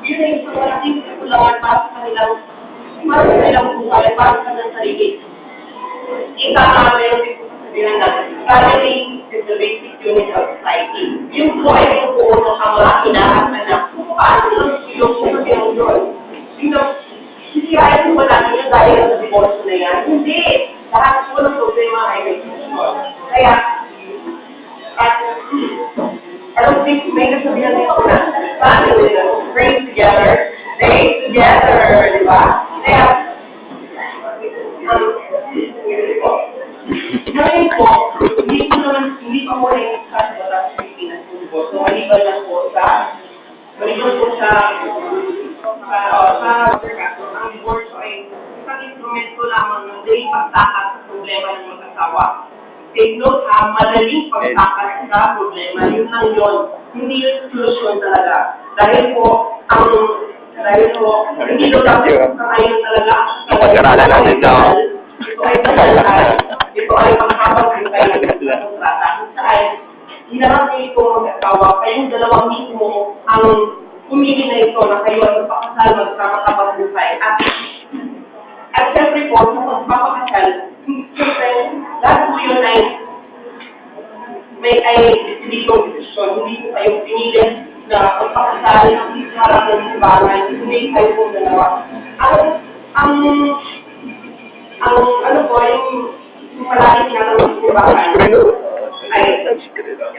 yun ay isang malaking kakulangan para sa kanilang buhay, para sa kanilang sarili. Ika nga, meron din po sasabihan na, family is the basic unit of society. Yung po ay yung buo ng mga inaasan na, paano yung sasabihan yun? Sisirain po ba natin yung dahil sa divorce na yan? Hindi! Lahat po ng problema ay may solusyon. Kaya, I don't think may nasabihan nito na family na bring together, stay together, di ba? Kaya, ngayon po, hindi pa mo rin sa batas sa Pilipinas yung divorce. So, maliban lang po sa ang divorce ay isang instrumento lamang ng daily pagtakas sa problema ng mag-asawa. Take note ha, madaling pagtakas sa problema, yun lang yun. Hindi yung solusyon talaga. Dahil po, hindi lang kakayon talaga. Pag-aralan natin ito. Ito ay pagkakalay. Ito ay pagkakapagkakay ng kontrata. Dahil, hinarap niyo ito mag-asawa, kayong dalawang mismo ang pumili na ito na kayo ay magpakasal, magkakapagbuhay. At siyempre po, sa magpapakasal, siyempre, lahat po yun ay may hindi ko desisyon, hindi po kayo pinili na magpakasal, hindi harap ng simbahan, hindi kayo po dalawa. Ano po, yung palagi tinatanong ng simbahan, ay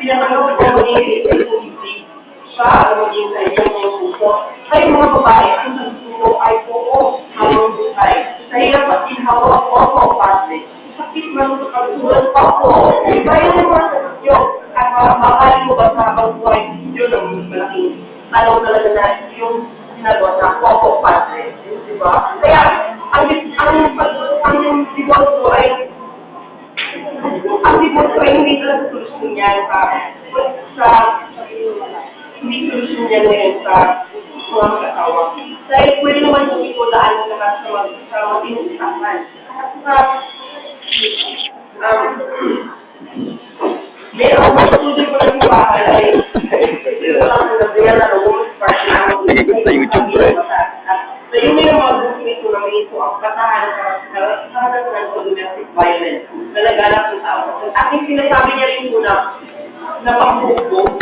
tinatanong ko magiging siya ang maging sa inyong mga puso. Kayo mga babae, ang nagsuso ay oo, habang buhay. Sa hirap at inhawa, opo, pati. Sakit man sa kalsulan pa po. Kaya naman sa inyo, at makakali mo ba sa habang buhay, yun ang malaking alaw talaga na yung ginagawa na opo, pati. Diba? Kaya, ang divorce ay hindi talaga solusyon yan hindi solusyon yan ngayon sa mga mag-asawa. Dahil pwede naman yung ito daan lahat sa matinong-isapan. Meron ako studio ko ng bahay ay ito lang ang nabiyan na women's party na sa YouTube, right? So yun yung mga gusto na may ito ang katahan sa ng domestic violence. Nalaganap ng tao. At yung sinasabi niya rin muna na pang-bugbog,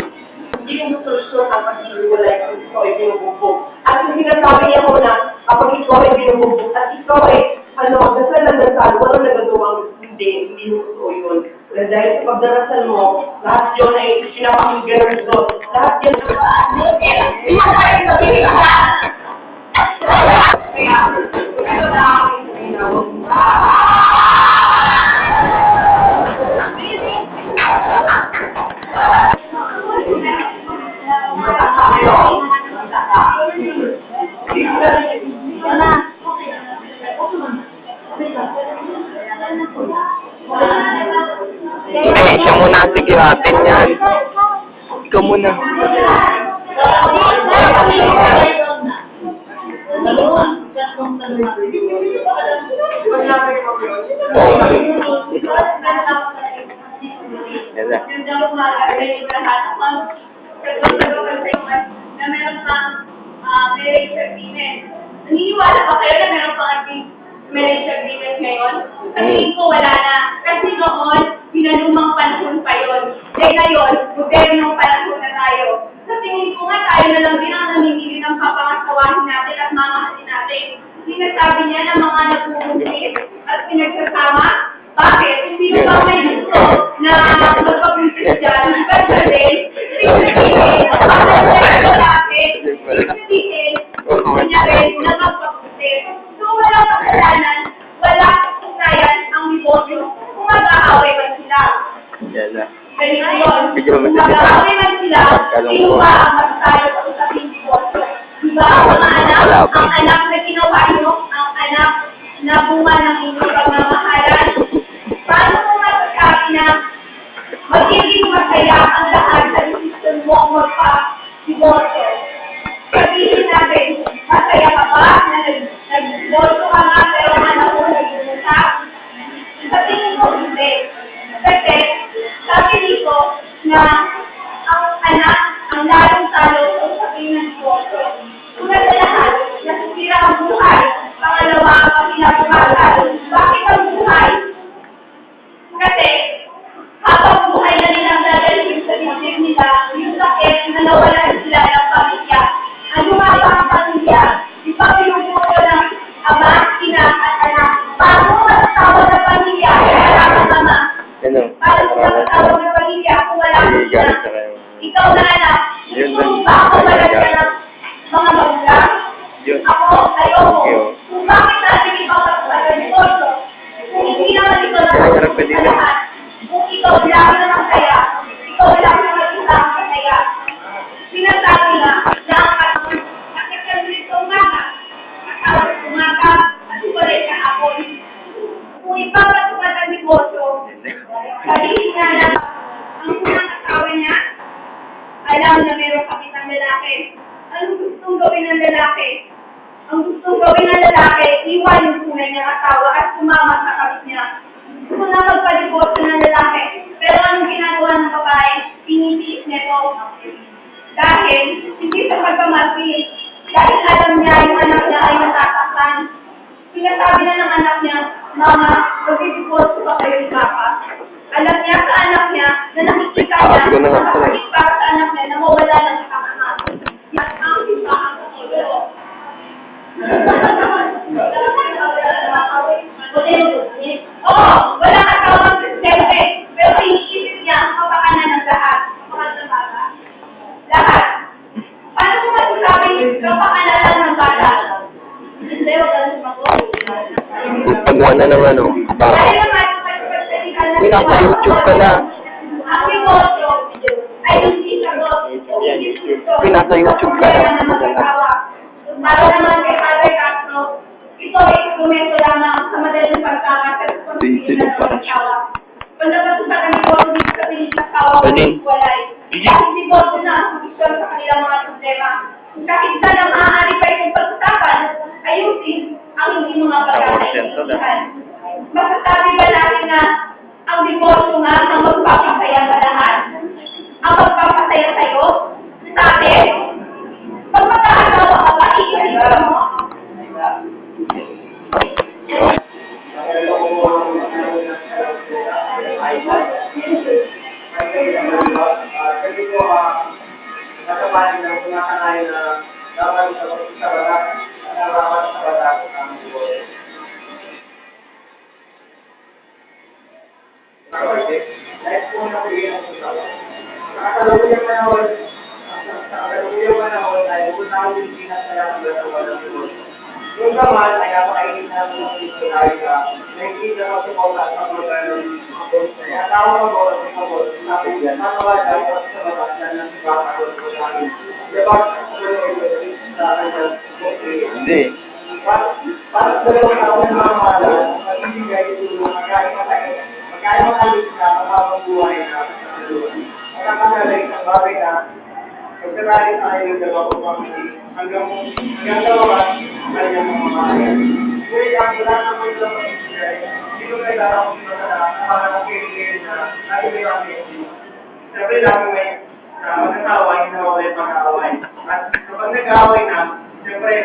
hindi yung solusyon ang pag-iwalay kung ikaw ay binubugbog. At yung sinasabi niya ko na kapag ikaw ay binubugbog at ikaw ay dasal ng dasal, walang nagagawang hindi totoo yun. Dahil sa pagdarasal mo, lahat yun ay pinapakinggan ng Diyos. Lahat yun hindi mo tayo sabihin ka! Kaya, ito na aking sabihin Siya muna ang sigihatin yan. Ikaw muna. Naniniwala ba kayo na meron pang marriage agreement ngayon? Sa tingin ko wala na. Kasi noon, pinalumang panahon pa yun. Ngayon, gobernong panahon na tayo. Sa tingin ko nga tayo na lang din ang namimili ng papangasawahin natin at mamahalin natin. Sinasabi niya na mga nagpupuntis at pinagsasama. Bakit? Hindi mo ba may gusto na magpapuntis dyan? Birthday, so wala kasalanan, wala kasalanan ang negosyo kung mag-aaway man sila. Ganito yun. Kung mag-aaway man sila, sino ba ang magsasayo sa usaping negosyo? Diba ang anak na ginawa nyo, ang anak na bunga ng inyong pagmamahalan? Paano mo masasabi na magiging masaya ang lahat sa decision mo ang magpa-negosyo? Sabihin natin, masaya ka ba na nag-bolso ka nga pero anak mo nag-usap? Sa tingin ko hindi. Kasi sabi dito na ang anak ang lalong talo sa sabihin ng negosyo. Kung bakit na nawalan sila ng pamilya. Ano nga ba ang pamilya? Ipag-inubuto ng ama, ina, at anak. Paano matatawag ng pamilya kung wala kang ama? Paano matatawag ng pamilya kung wala kang ina? Ikaw na anak, gusto mo ba kung wala ka ng mga magulang? Ako, ayoko. Kung bakit natin ibang kapatid ng negosyo? Kung hindi naman ito na lahat, kung ikaw lang na masaya, ikaw lang na mag-isang masaya. Sinasabi nga na ang nakikita umaga, at umaga, at umalit na ako. Kung ipapatupad ang negosyo, sabihin nga na ang unang asawa niya, alam na meron kapitang lalaki. Anong gustong gawin ng lalaki? Ang gustong gawin ng lalaki, iwan yung tunay niyang asawa at sumama sa kapit niya. Gusto na magpaligosyo ng lalaki. Pero anong ginagawa ng babae? Pinitiis nito. Dahil, hindi sa pagkamalpil. Dahil alam niya yung anak niya ay nasasaktan. Sinasabi na ng anak niya, Mama, magpipigosyo pa kayo ni Papa. Alam niya sa anak niya na nakikita niya na nakakit para sa anak niya na mawala ng kakamahan. At ang simbahan sa siguro. Oo, wala katawang presidente, pero iniisip niya ang kapakanan ng lahat. Lahat. Paano kung masasabing kapakanan lang ng bata? Hindi, wag ka na sumagot. Pagawa na ng ano, baka. Nasa YouTube ka na. Ang negosyo ay hindi sagot. Nasa YouTube ka na. Para naman kay Padre Castro, ito ay instrumento lamang sa madaling pagkakas at pagkakas ng pagkawa. Pagkakas sa negosyo dito sa pinagkawa ng walay. Dahil negosyo na ang solusyon sa kanilang mga problema. Kahit saan ang maaari pa itong pag-usapan, ayusin ang hindi mga pagkakaintindihan. Masasabi ba natin na ang negosyo nga ang magpapasaya sa lahat? Ang magpapasaya sa'yo? Sa atin? Pag magkakatawa ka ba, iiwan mo? Yung naman ay napakainit na ng dictionary ka, nakikita mo sa mga at magkano kaya tawag mo sa mga boss, sabi yan, matawa daw sa mga ng pagkakot ko namin. Diba? Sa kanyang Hindi. para sa dalawang taon ng mga mala, magbibigay ito magkain matagal ka, kapag buhay na sa dalawang. Magkakagalay sa bagay na, pagkakali tayo ng dalawang pamilya, hanggang dalawa ay yung mga mahayan. Ngunit ang wala naman ito mag-ibigay, dito kayo larang dito sa lahat, para mag-ibigay na natin may ramit. Sabi namin may mag-asaway na mawala yung pag-aaway. At kapag nag-aaway na, siyempre,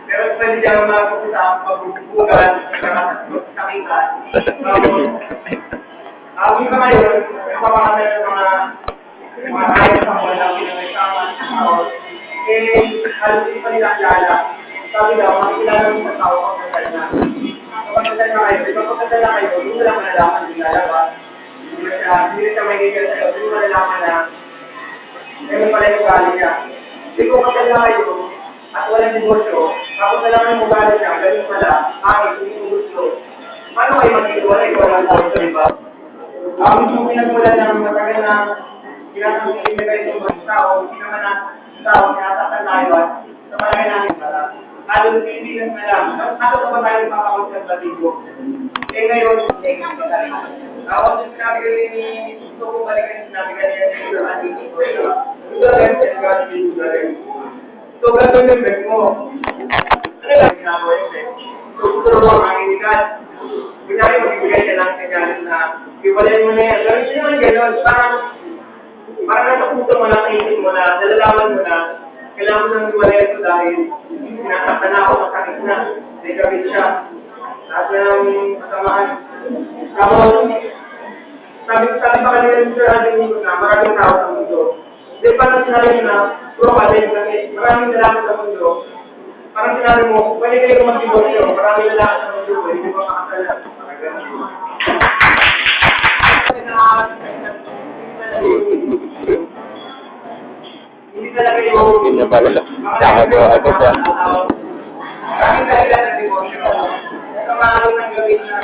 pero pwede dyan mga sa pagbubugan, pagkakitan. Ang iba ngayon, napapakatay ng mga kaya sa mga lang pinag-isaman sa tao. Halos hindi pa nila alala. Sabi daw, makikilala mo sa tao kung kasal na. Kapag kasal na kayo, kapag kasal na kayo, hindi mo lang malalaman din lalabas. Hindi na siya may ganyan sa'yo, hindi mo malalaman na ganyan pala yung ugali niya. Hindi ko kasal na kayo, at walang negosyo, tapos nalaman yung ugali niya, ganyan pala, hindi mo gusto. Paano kayo magiging walang negosyo, di ba? Ang gusto pinagmulan ng matagal na pinag-ibigay kayo ng mga tao, hindi naman na tao, sinasaktan tayo at sa palagay namin pala. Lalo hindi lang na lang. Ako sa ba tayo makakakonservatibo? Eh ngayon, ako sa sinabi ko ni gusto ko balikan sinabi ka niya sa ito ang hindi ko ito. Ito rin, God will do rin. So, gano'n yung best mo. Ano lang ginagawa yung best? So, gusto mo ang makikinig. Kunyari, magbibigay ka lang sinyalis na iwalay mo na yan. Pero hindi naman gano'n. Parang nasa puso mo na, kaisip mo na, nalalaman mo na, kailangan mo nang iwalay ito dahil sinasaktan na ako, masakit na, may gabit siya. Lahat na ng kasamaan. Tapos, sabi pa kanila yung Sir Anthony na maraming tao sa mundo. Di parang sinabi mo na, bro, kasi maraming salamat sa mundo. Parang sinabi mo, pwede kayo mag-divorce, maraming salamat sa mundo, hindi mo makakala. Hindi talaga yung... Yun na pala. Nakagawa ako siya. Maraming talaga ng divorce. Ito maraming nang gawin na